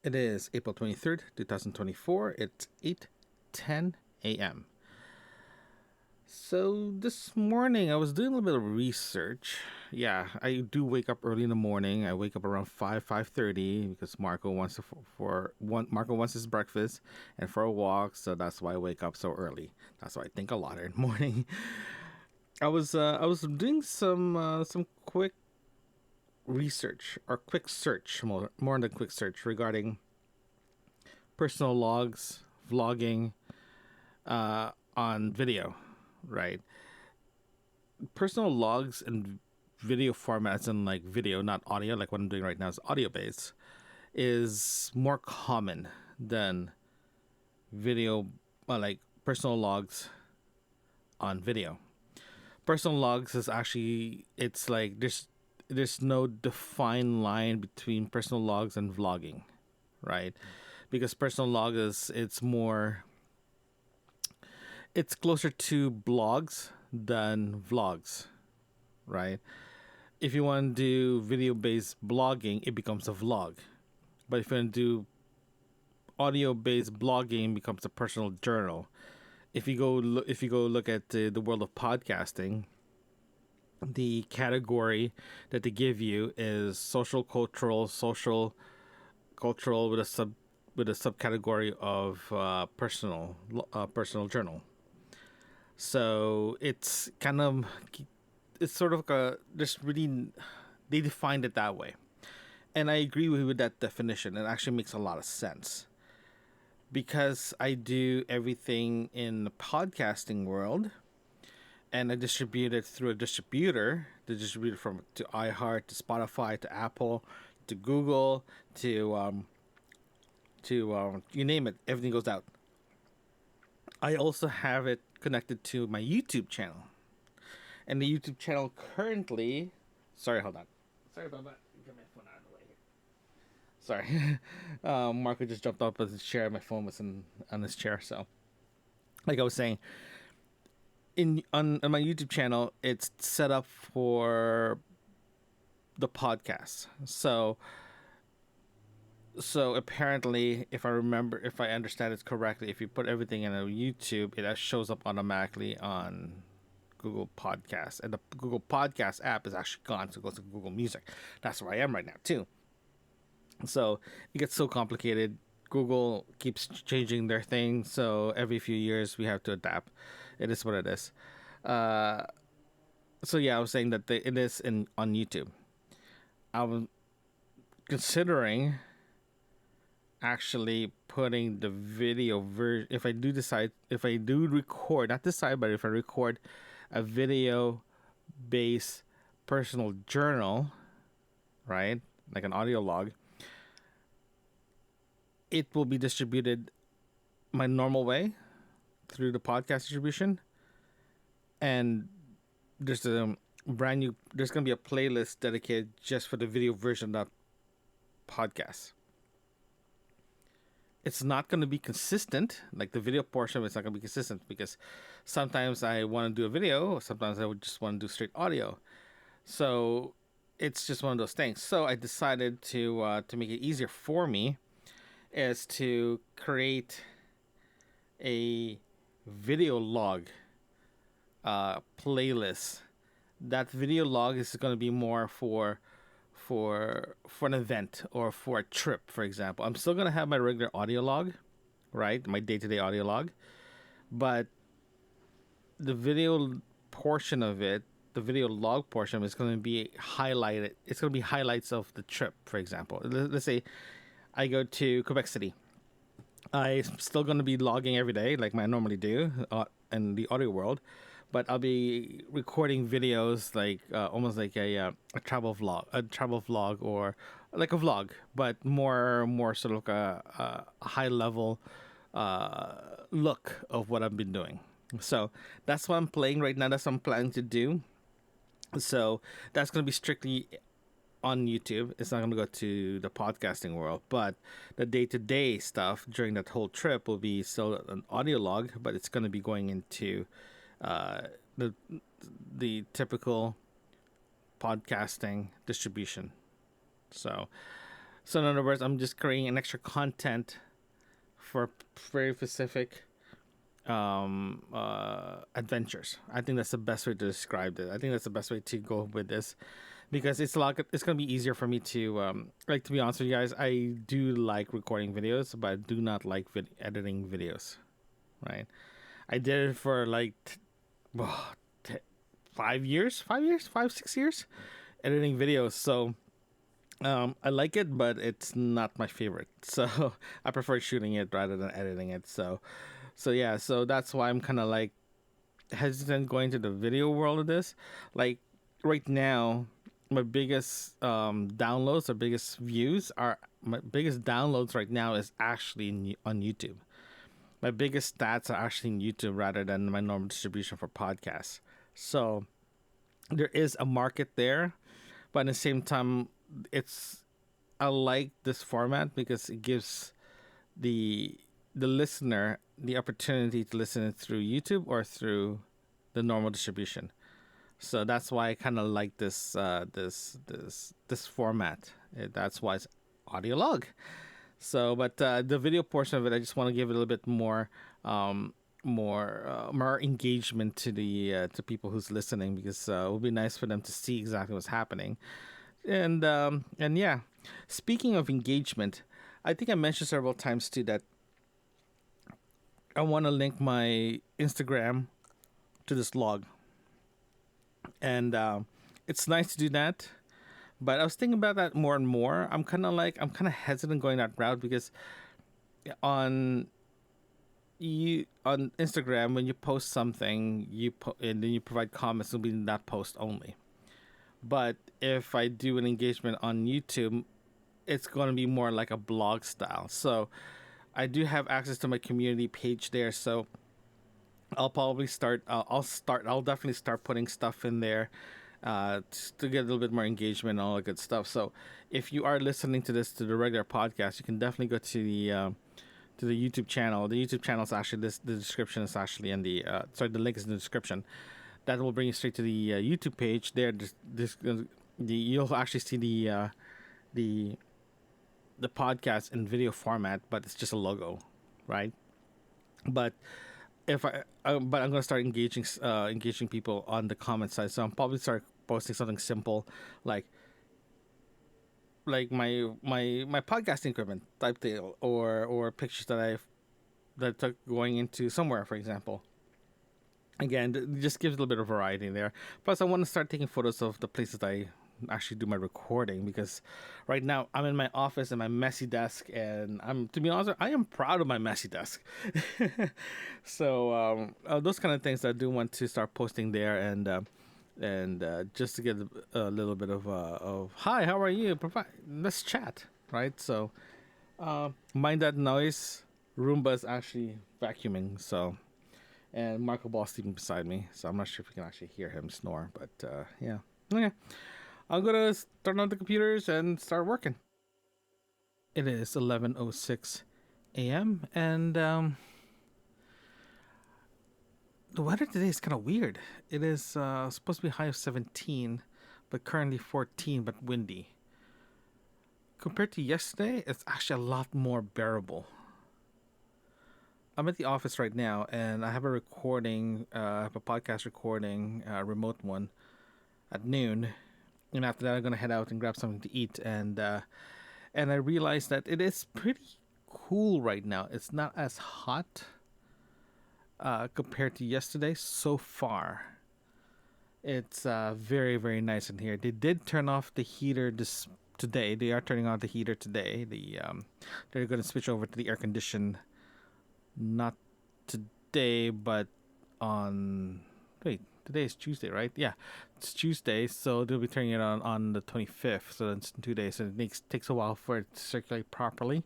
It is April 23rd, 2024. It's 8:10 a.m. So this morning I was doing a little bit of research. Yeah, I do wake up early in the morning. I wake up around 5:30 because Marco wants to Marco wants his breakfast and for a walk, so that's why I wake up so early. That's why I think a lot in the morning. I was doing some quick research or quick search, more than quick search, regarding personal logs, vlogging, on video, right? Personal logs and video formats, and like video, not audio, like what I'm doing right now is audio based, is more common than video, like personal logs on video. Personal logs is actually, it's like there's no defined line between personal logs and vlogging, right? Because personal log is, it's closer to blogs than vlogs, right? If you want to do video based blogging, it becomes a vlog. But if you want to do audio based blogging, it becomes a personal journal. If you go look at the world of podcasting, the category that they give you is social cultural with a subcategory of personal journal. So it's sort of like a, just really, they defined it that way, and I agree with that definition. It actually makes a lot of sense because I do everything in the podcasting world, and I distribute it through a distributor to distribute it from to iHeart to Spotify to Apple to Google to you name it, everything goes out. I also have it connected to my YouTube channel. And the YouTube channel currently, sorry, hold on. Sorry about that. Get my phone out of the way here. Sorry. Marco just jumped up on his chair. My phone was on his chair. So, like I was saying, on my YouTube channel, it's set up for the podcast. So apparently, if I understand it correctly, if you put everything in a YouTube, it shows up automatically on Google Podcasts, and the Google Podcast app is actually gone, so it goes to Google Music. That's where I am right now too. So it gets so complicated. Google keeps changing their thing, so every few years we have to adapt. It is what it is. Uh, so yeah, I was saying that it is in on YouTube. I'm considering actually putting the video version, if I do record, not decide, but if I record a video based personal journal, right, like an audio log, it will be distributed my normal way through the podcast distribution, and there's a there's going to be a playlist dedicated just for the video version of that podcast. It's not going to be consistent. Like the video portion of it's not going to be consistent because sometimes I want to do a video, sometimes I would just want to do straight audio. So it's just one of those things. So I decided to make it easier for me is to create a video log playlist. That video log is going to be more for an event or for a trip, for example. I'm still gonna have my regular audio log, right? My day-to-day audio log, but the video portion of it, the video log portion, is gonna be highlighted. It's gonna be highlights of the trip, for example. Let's say I go to Quebec City. I'm still gonna be logging every day, like I normally do, in the audio world, but I'll be recording videos like almost like a travel vlog, or like a vlog, but more sort of a high level look of what I've been doing. So that's what I'm playing right now. That's what I'm planning to do. So that's gonna be strictly on YouTube. It's not going to go to the podcasting world, but the day-to-day stuff during that whole trip will be still an audio log, but it's going to be going into uh, the the typical podcasting distribution. So So in other words, I'm just creating an extra content for very specific adventures. I think that's the best way to describe it. I think that's the best way to go with this, because it's gonna be easier for me to like, to be honest with you guys. I do like recording videos, but I do not like editing videos. Right? I did it for like well, 5 years, 5 years, 5 6 years editing videos. So I like it, but it's not my favorite. So I prefer shooting it rather than editing it. So yeah, so that's why I'm kind of like hesitant going to the video world of this. Like right now, my biggest downloads or biggest views are my biggest downloads right now is actually on YouTube. My biggest stats are actually in YouTube rather than my normal distribution for podcasts. So there is a market there, but at the same time, it's I like this format because it gives the the listener the opportunity to listen it through YouTube or through the normal distribution. So that's why I kind of like this format. That's why it's audio log. So, but the video portion of it, I just want to give it a little bit more engagement to the to people who's listening, because it would be nice for them to see exactly what's happening. And yeah, speaking of engagement, I think I mentioned several times too that I want to link my Instagram to this log, and it's nice to do that. But I was thinking about that more and more. I'm kind of hesitant going that route, because on on Instagram, when you post something, and then you provide comments, it'll be in that post only. But if I do an engagement on YouTube, it's going to be more like a blog style. So I do have access to my community page there. So I'll probably start. I'll definitely start putting stuff in there, to get a little bit more engagement and all that good stuff. So if you are listening to this to the regular podcast, you can definitely go to the YouTube channel. The YouTube channel is actually this. The description is actually in the sorry. The link is in the description. That will bring you straight to the YouTube page. There, you'll actually see the the podcast in video format, but it's just a logo, right? But if but I'm gonna start engaging people on the comment side. So I'm probably start posting something simple, like my podcasting equipment type deal, or pictures that I took going into somewhere, for example. Again, it just gives a little bit of variety there. Plus, I want to start taking photos of the places I actually do my recording, because right now I'm in my office and my messy desk, and to be honest, I am proud of my messy desk. So those kind of things that I do want to start posting there, and just to get a little bit of hi, how are you? Let's chat, right? So mind that noise. Roomba is actually vacuuming, so, and Marco Ball sleeping beside me, so I'm not sure if you can actually hear him snore, but yeah. Okay. I'm gonna turn on the computers and start working. It is 11:06 a.m. and the weather today is kind of weird. It is supposed to be a high of 17, but currently 14, but windy. Compared to yesterday, it's actually a lot more bearable. I'm at the office right now, and I have a recording, I have a podcast recording, remote one, at noon. And after that, I'm gonna head out and grab something to eat. And I realized that it is pretty cool right now. It's not as hot compared to yesterday so far. It's very, very nice in here. They did turn off the heater this today. They are turning on the heater today. They're going to switch over to the air condition, not today, but on wait. Today is Tuesday, right? Yeah, it's Tuesday, so they'll be turning it on the 25th. So that's in 2 days. So it takes a while for it to circulate properly,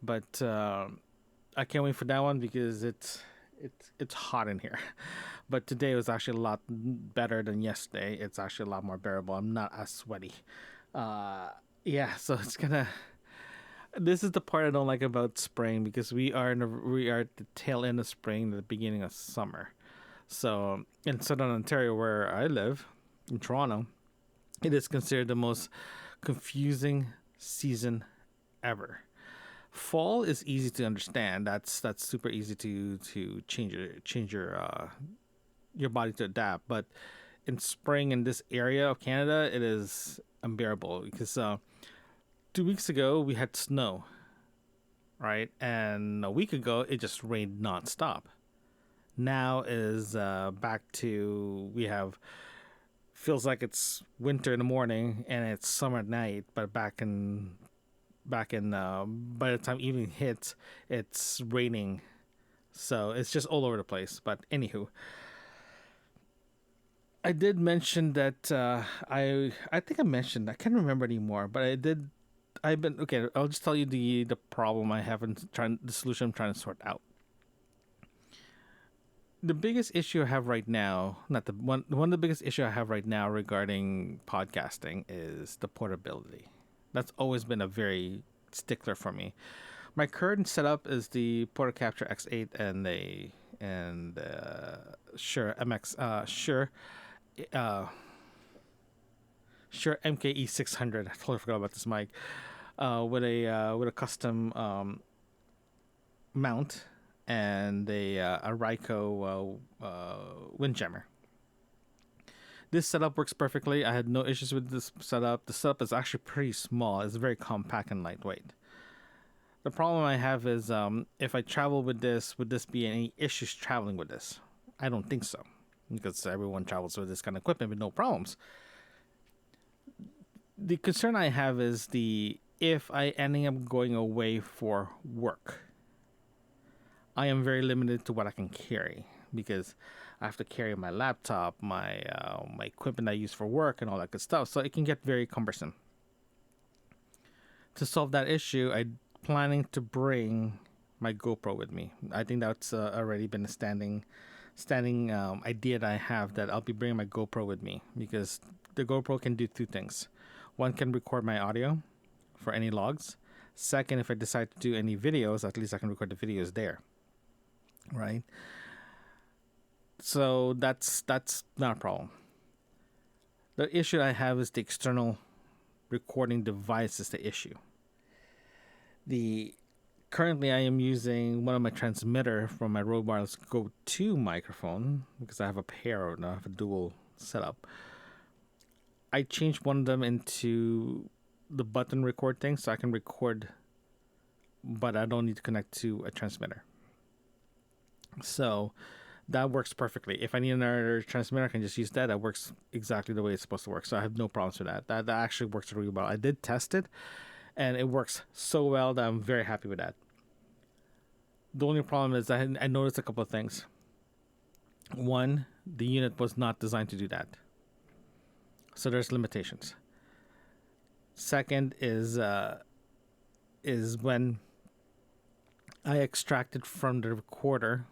but I can't wait for that one, because it's hot in here. But today was actually a lot better than yesterday. It's actually a lot more bearable. I'm not as sweaty. Yeah, so it's gonna. This is the part I don't like about spring, because we are at the tail end of spring, the beginning of summer. So in Southern Ontario, where I live, in Toronto, it is considered the most confusing season forever. Fall is easy to understand. That's super easy to change your body to adapt. But in spring in this area of Canada, it is unbearable because 2 weeks ago we had snow, right? And a week ago it just rained nonstop. Now is back to we have feels like it's winter in the morning and it's summer at night, but back in by the time evening hits, it's raining. So it's just all over the place. But anywho, I did mention that I think I mentioned I can't remember anymore, but I did. I've been okay. I'll just tell you the problem I have and trying the solution I'm trying to sort out. The biggest issue I have right now, not the one of the biggest issue I have right now regarding podcasting is the portability. That's always been a very stickler for me. My current setup is the Porta Capture X8 and the and Shure MX uh Shure MKE 600. I totally forgot about this mic. With a custom mount and a Ryko windjammer. This setup works perfectly. I had no issues with this setup. The setup is actually pretty small. It's very compact and lightweight. The problem I have is if I travel with this, would this be any issues traveling with this? I don't think so, because everyone travels with this kind of equipment with no problems. The concern I have is the if I ending up going away for work, I am very limited to what I can carry because I have to carry my laptop, my equipment I use for work, and all that good stuff. So it can get very cumbersome. To solve that issue, I'm planning to bring my GoPro with me. I think that's already been a standing idea that I have, that I'll be bringing my GoPro with me because the GoPro can do two things. One can record my audio for any logs. Second, if I decide to do any videos, at least I can record the videos there, right? So that's not a problem. The issue I have is the external recording device is the issue. The Currently I am using one of my transmitter from my Rode Wireless Go 2 microphone because I have a pair and I have a dual setup. I changed one of them into the button record thing so I can record, but I don't need to connect to a transmitter. So that works perfectly. If I need another transmitter, I can just use that. That works exactly the way it's supposed to work. So I have no problems with that. That actually works really well. I did test it, and it works so well that I'm very happy with that. The only problem is I noticed a couple of things. One, the unit was not designed to do that. So there's limitations. Second is when I extracted from the recorder,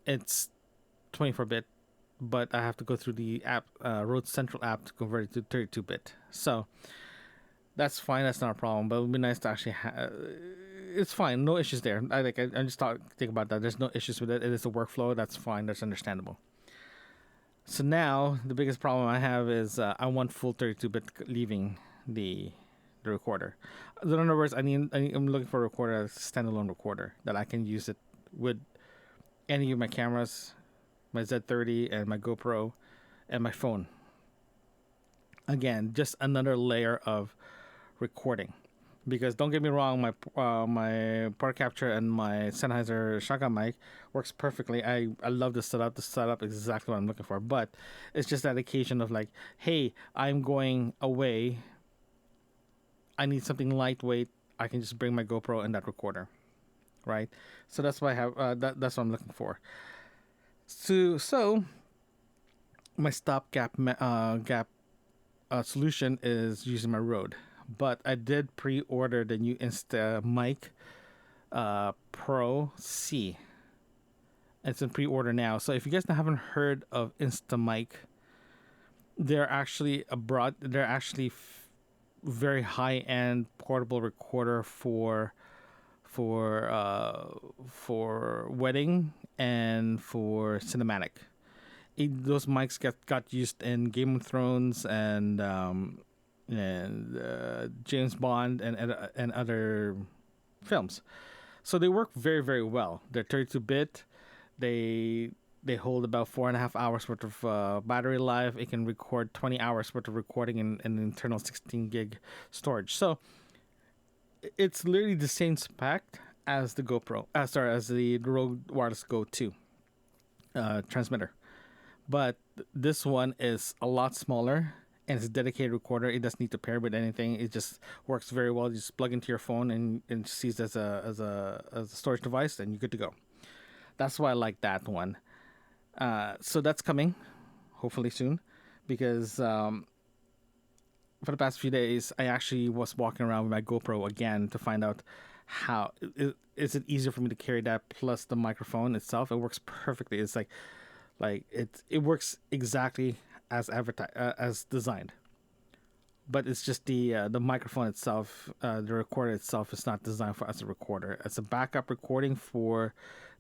it's 24-bit, but I have to go through the app, Rode Central app, to convert it to 32-bit. So that's fine. That's not a problem. But it would be nice to actually it's fine. No issues there. I just think about that. There's no issues with it. It is a workflow. That's fine. That's understandable. So now the biggest problem I have is I want full 32-bit leaving the recorder. In other words, I'm looking for a recorder, a standalone recorder that I can use it with any of my cameras, my Z30 and my GoPro and my phone. Again, just another layer of recording. Because don't get me wrong, my Porta Capture and my Sennheiser shotgun mic works perfectly. I love the setup. The setup is exactly what I'm looking for. But it's just that occasion of like, hey, I'm going away. I need something lightweight. I can just bring my GoPro and that recorder, right? So that's why I have. That's what I'm looking for. So my stopgap solution is using my Rode. But I did pre-order the new Insta Mic Pro C. It's in pre-order now. So if you guys haven't heard of Insta Mic, they're actually very high-end portable recorder for wedding and for cinematic. Those mics got used in Game of Thrones and and James Bond and other films. So they work very very well. They're 32-bit. They they hold about 4.5 hours worth of battery life. It can record 20 hours worth of recording in an internal 16 gig storage. So it's literally the same spec as the GoPro. As the Rode Wireless Go 2 transmitter, but this one is a lot smaller and it's a dedicated recorder. It doesn't need to pair with anything. It just works very well. You just plug into your phone and sees as a storage device, and you're good to go. That's why I like that one. So that's coming, hopefully soon, because for the past few days I actually was walking around with my GoPro again to find out how is it easier for me to carry that plus the microphone itself. It works perfectly. It's like it works exactly as as designed, but it's just the microphone itself, the recorder itself is not designed for as a recorder. As a backup recording for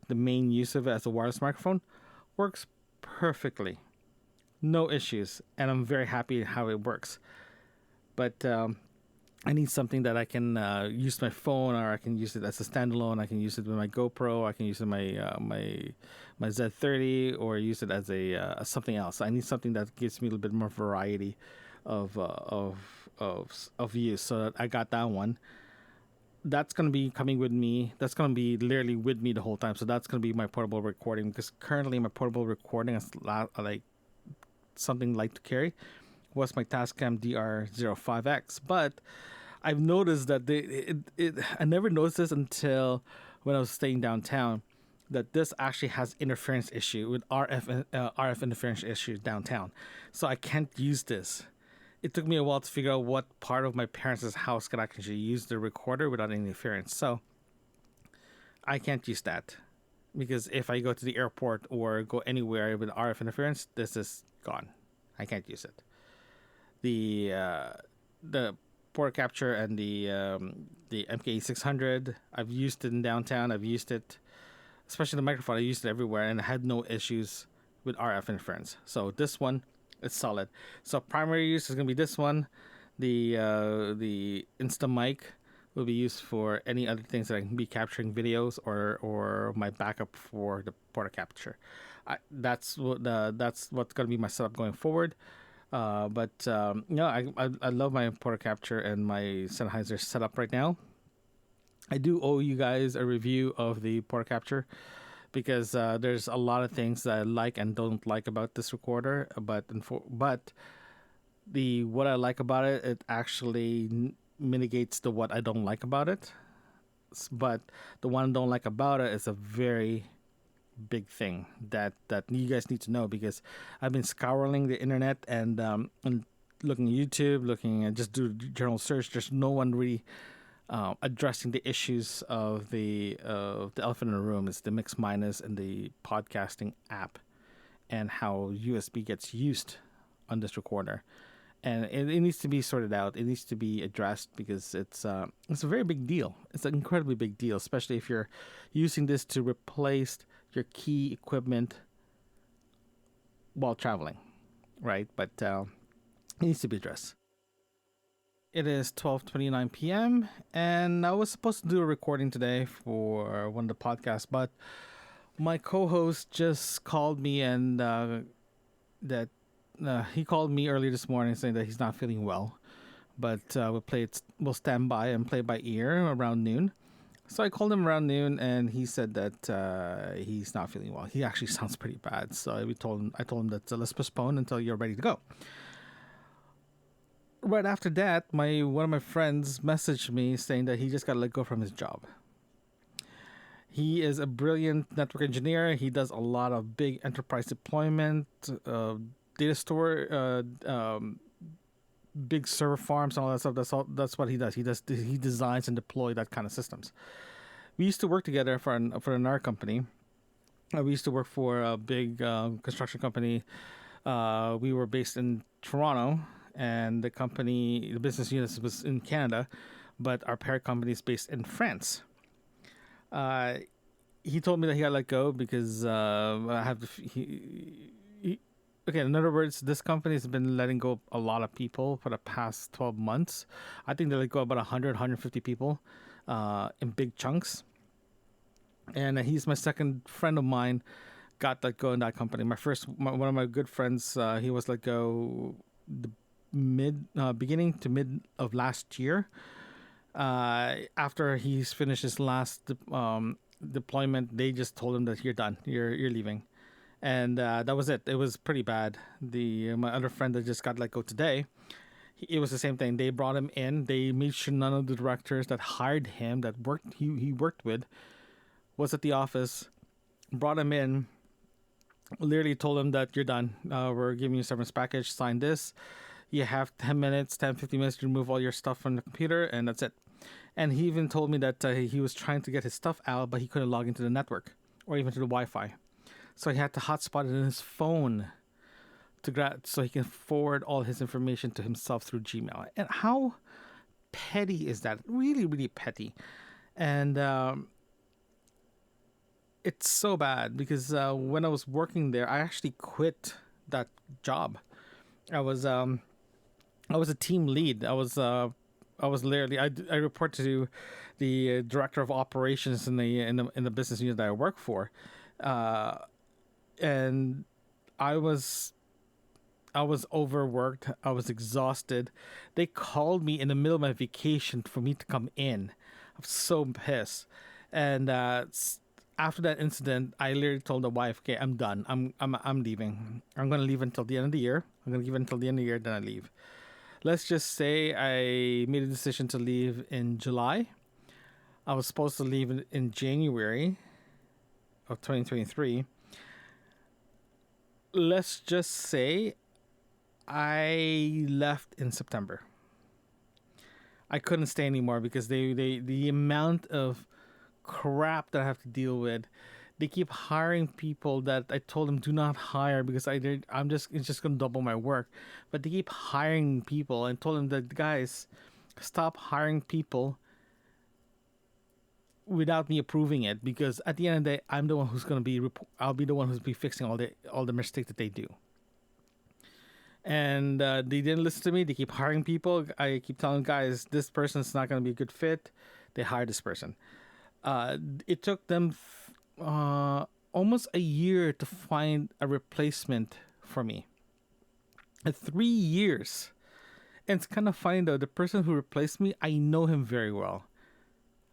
the main use of it as a wireless microphone, works perfectly, no issues, and I'm very happy how it works. But I need something that I can use my phone, or I can use it as a standalone. I can use it with my GoPro. I can use it with my Z30, or use it as a something else. I need something that gives me a little bit more variety of use. So I got that one. That's gonna be coming with me. That's gonna be literally with me the whole time. So that's gonna be my portable recording, because currently my portable recording is like something light to carry was my Tascam DR05X. But I've noticed that I never noticed this until when I was staying downtown, that this actually has interference issue with RF interference issue downtown. So I can't use this. It took me a while to figure out what part of my parents' house could actually use the recorder without any interference. So I can't use that, because if I go to the airport or go anywhere with RF interference, this is gone. I can't use it. The port capture and the MKE 600, I've used it in downtown. I've used it, especially the microphone. I used it everywhere, and I had no issues with RF interference. So this one, it's solid. So primary use is gonna be this one. The Insta mic will be used for any other things that I can be capturing videos, or my backup for the port capture. That's what's gonna be my setup going forward. But I love my porta capture and my Sennheiser setup right now. I do owe you guys a review of the porta capture, because there's a lot of things that I like and don't like about this recorder. But the what I like about it, it actually mitigates the what I don't like about it. But the one I don't like about it is a very big thing that you guys need to know, because I've been scouring the internet and looking at YouTube, looking at just do general search. There's no one really addressing the issues of the elephant in the room. Is the mix minus and the podcasting app, and how USB gets used on this recorder. And it needs to be sorted out. It needs to be addressed, because it's a very big deal. It's an incredibly big deal, especially if you're using this to replace your key equipment while traveling, right? But it needs to be addressed. It is 12:29 p.m. and I was supposed to do a recording today for one of the podcasts, but my co-host just called me, and that he called me early this morning saying that he's not feeling well, but we'll stand by and play by ear around noon. So I called him around noon, and he said that he's not feeling well. He actually sounds pretty bad. So I told him that let's postpone until you're ready to go. Right after that, one of my friends messaged me saying that he just got let go from his job. He is a brilliant network engineer. He does a lot of big enterprise deployment, data store, big server farms, and all that stuff. That's what he does. He designs and deploy that kind of systems. We used to work together for another company. We used to work for a big construction company. We were based in Toronto, and the business unit was in Canada, but our parent company is based in France. He told me that he got let go because okay, in other words, this company has been letting go a lot of people for the past 12 months. I think they let go about 100, 150 people in big chunks. And he's my second friend of mine, got let go in that company. One of my good friends, he was let go the beginning to mid of last year. After he's finished his last deployment, they just told him that you're done, you're leaving, and that was it. It was pretty bad. The My other friend that just got let go today, it was the same thing. They brought him in. They made sure none of the directors that hired him, that he worked with, was at the office. Brought him in, literally told him that you're done. We're giving you a severance package. Sign this. You have 10 minutes, 10, 15 minutes to remove all your stuff from the computer, and that's it. And he even told me that he was trying to get his stuff out, but he couldn't log into the network or even to the Wi-Fi. So he had to hotspot it in his phone so he can forward all his information to himself through Gmail. And how petty is that? Really, really petty. And it's so bad because when I was working there, I actually quit that job. I was a team lead. I was literally I report to the director of operations in the business unit that I work for, and I was overworked. I was exhausted. They called me in the middle of my vacation for me to come in. I'm so pissed, and after that incident, I literally told the wife, "Okay, I'm done. I'm leaving. I'm gonna leave until the end of the year. I'm gonna leave until the end of the year. Then I leave." Let's just say I made a decision to leave in July. I was supposed to leave in January of 2023. Let's just say I left in September. I couldn't stay anymore because the amount of crap that I have to deal with. They keep hiring people that I told them do not hire because it's just gonna double my work. But they keep hiring people and told them that, guys, stop hiring people without me approving it, because at the end of the day, I'm the one who's gonna be I'll be the one who's be fixing all the mistakes that they do. And they didn't listen to me. They keep hiring people. I keep telling guys, this person's not gonna be a good fit. They hired this person. It took them almost a year to find a replacement for me. 3 years. And it's kind of funny though, the person who replaced me, I know him very well.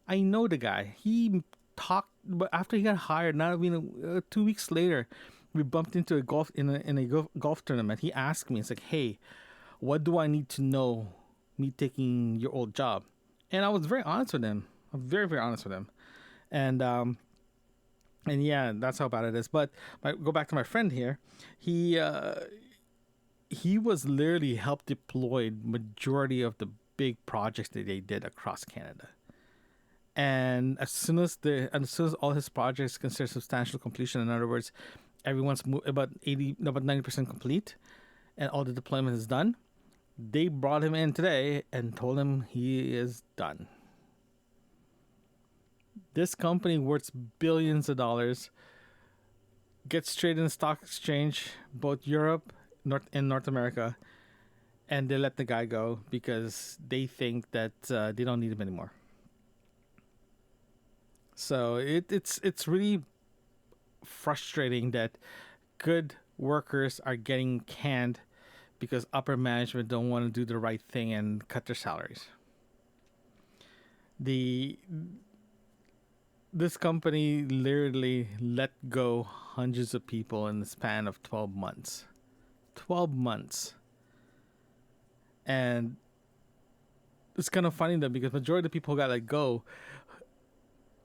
I know the guy. He talked, but after he got hired, not even 2 weeks later, we bumped into a golf tournament. He asked me, it's like, "Hey, what do I need to know? Me taking your old job?" And I was very honest with him. I'm very, very honest with him. And yeah, that's how bad it is. But go back to my friend here. He was literally helped deploy majority of the big projects that they did across Canada. And as soon as all his projects consider substantial completion, in other words, everyone's about 90% complete, and all the deployment is done, they brought him in today and told him he is done. This company worth billions of dollars, gets traded in the stock exchange, both Europe and North America, and they let the guy go because they think that they don't need him anymore. So it's really frustrating that good workers are getting canned because upper management don't want to do the right thing and cut their salaries. This company literally let go hundreds of people in the span of 12 months. 12 months. And it's kind of funny though, because majority of the people got let go,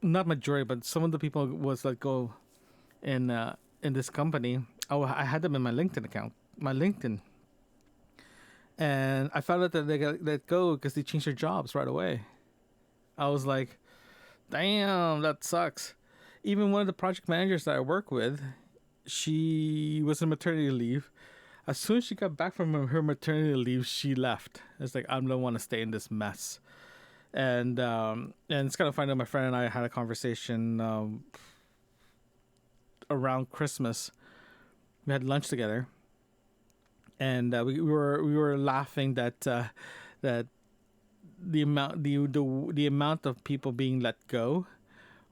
not majority, but some of the people was let go in this company. I had them in my LinkedIn account, and I found out that they got let go because they changed their jobs right away. I was like, damn, that sucks. Even one of the project managers that I work with, she was on maternity leave. As soon as she got back from her maternity leave, she left. It's like, I don't want to stay in this mess. And it's kind of funny that my friend and I had a conversation around Christmas. We had lunch together, and we were laughing that the amount of people being let go.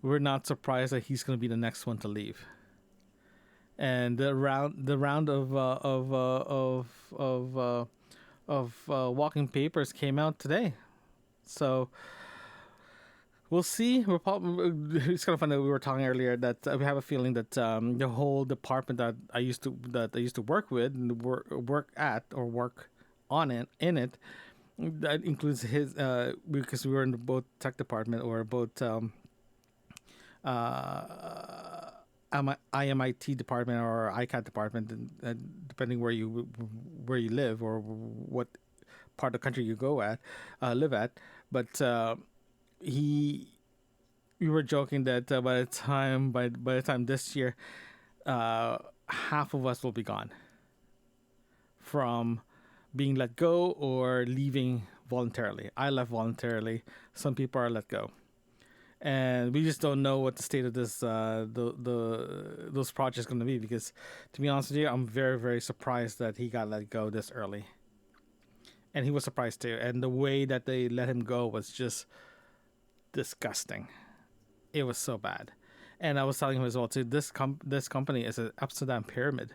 We're not surprised that he's going to be the next one to leave. And the round of walking papers came out today. So we'll see. It's kind of funny that we were talking earlier that we have a feeling that the whole department that I used to work with and work at or work on it in it, that includes his because we were in both tech department or both uh, IMIT department or ICAT department, depending where you live or what part of the country you go at live at. But he we were joking that by the time this year, half of us will be gone from being let go or leaving voluntarily. I left voluntarily. Some people are let go, and we just don't know what the state of this those projects going to be. Because, to be honest with you, I'm very very surprised that he got let go this early, and he was surprised too. And the way that they let him go was just disgusting. It was so bad. And I was telling him as well too. This company is an upside down pyramid,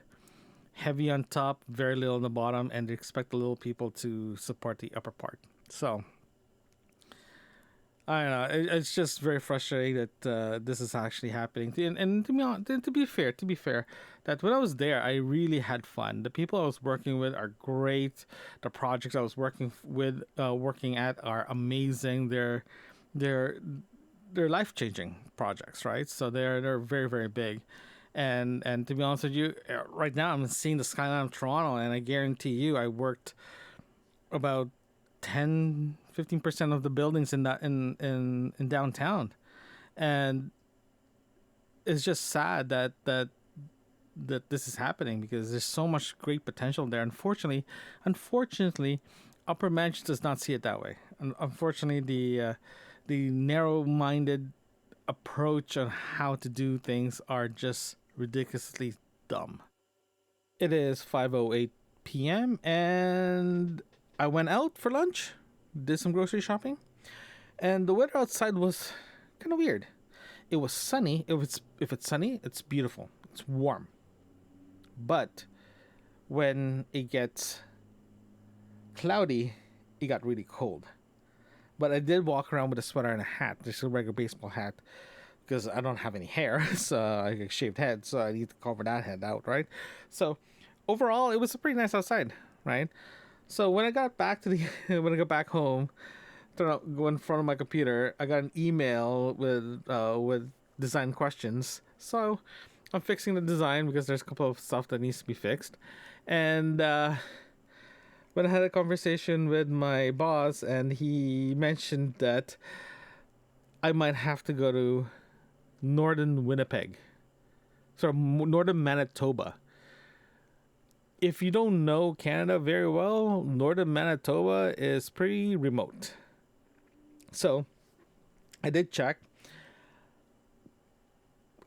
heavy on top, very little on the bottom, and they expect the little people to support the upper part. So I don't know. It's just very frustrating that this is actually happening. And to be honest, to be fair, that when I was there, I really had fun. The people I was working with are great. The projects I was working at, are amazing. They're life changing projects, right? So they're very very big. And to be honest with you, right now I'm seeing the skyline of Toronto, and I guarantee you, I worked about 10-15% of the buildings in that in downtown, and it's just sad that this is happening because there's so much great potential there. Unfortunately, upper management does not see it that way. Unfortunately, the narrow-minded approach on how to do things are just ridiculously dumb. It is 5:08 p.m. and I went out for lunch, did some grocery shopping, and the weather outside was kind of weird. It was sunny. If it's sunny, it's beautiful. It's warm. But when it gets cloudy, it got really cold. But I did walk around with a sweater and a hat, just a regular baseball hat, because I don't have any hair, so I got a shaved head, so I need to cover that head out, right? So overall, it was pretty nice outside, right? So when I got back to the when I got back home, go in front of my computer, I got an email with design questions. So I'm fixing the design because there's a couple of stuff that needs to be fixed, and when I had a conversation with my boss, and he mentioned that I might have to go to northern Winnipeg, so northern Manitoba. If you don't know Canada very well, northern Manitoba is pretty remote. So I did check.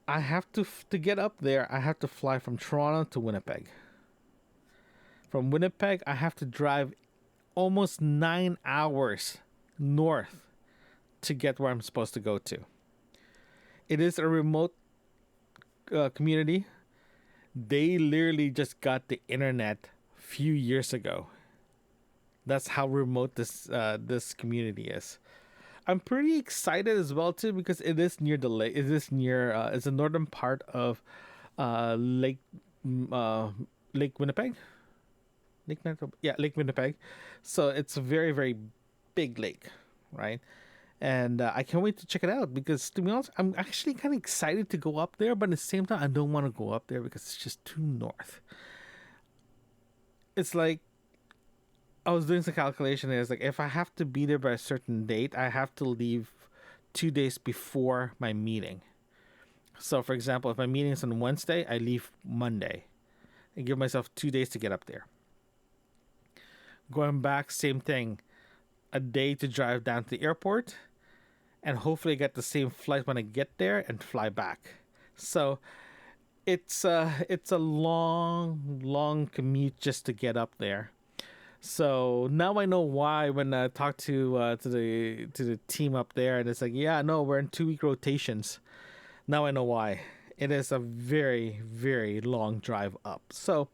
I have to get up there. I have to fly from Toronto to Winnipeg. From Winnipeg, I have to drive almost 9 hours north to get where I'm supposed to go to. It is a remote community. They literally just got the internet a few years ago. That's how remote this community is. I'm pretty excited as well too because it is near the lake. It is near. It's the northern part of Lake Lake Winnipeg. Lake Manitoba. Yeah, Lake Winnipeg. So it's a very very big lake, right? And I can't wait to check it out because, to be honest, I'm actually kind of excited to go up there, but at the same time, I don't want to go up there because it's just too north. It's like I was doing some calculation. And it's like if I have to be there by a certain date, I have to leave 2 days before my meeting. So, for example, if my meeting is on Wednesday, I leave Monday and give myself 2 days to get up there. Going back, same thing. A day to drive down to the airport and hopefully get the same flight when I get there and fly back. So it's a long commute just to get up there. So now I know why when I talk to the team up there, and it's like, yeah, no, we're in 2 week rotations. Now I know why. It is a very long drive up. So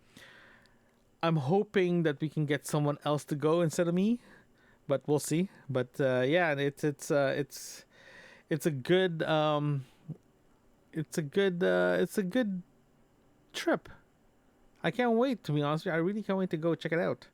I'm hoping that we can get someone else to go instead of me, but we'll see. But yeah, it's a good it's a good trip. I can't wait, to be honest with you. I really can't wait to go check it out.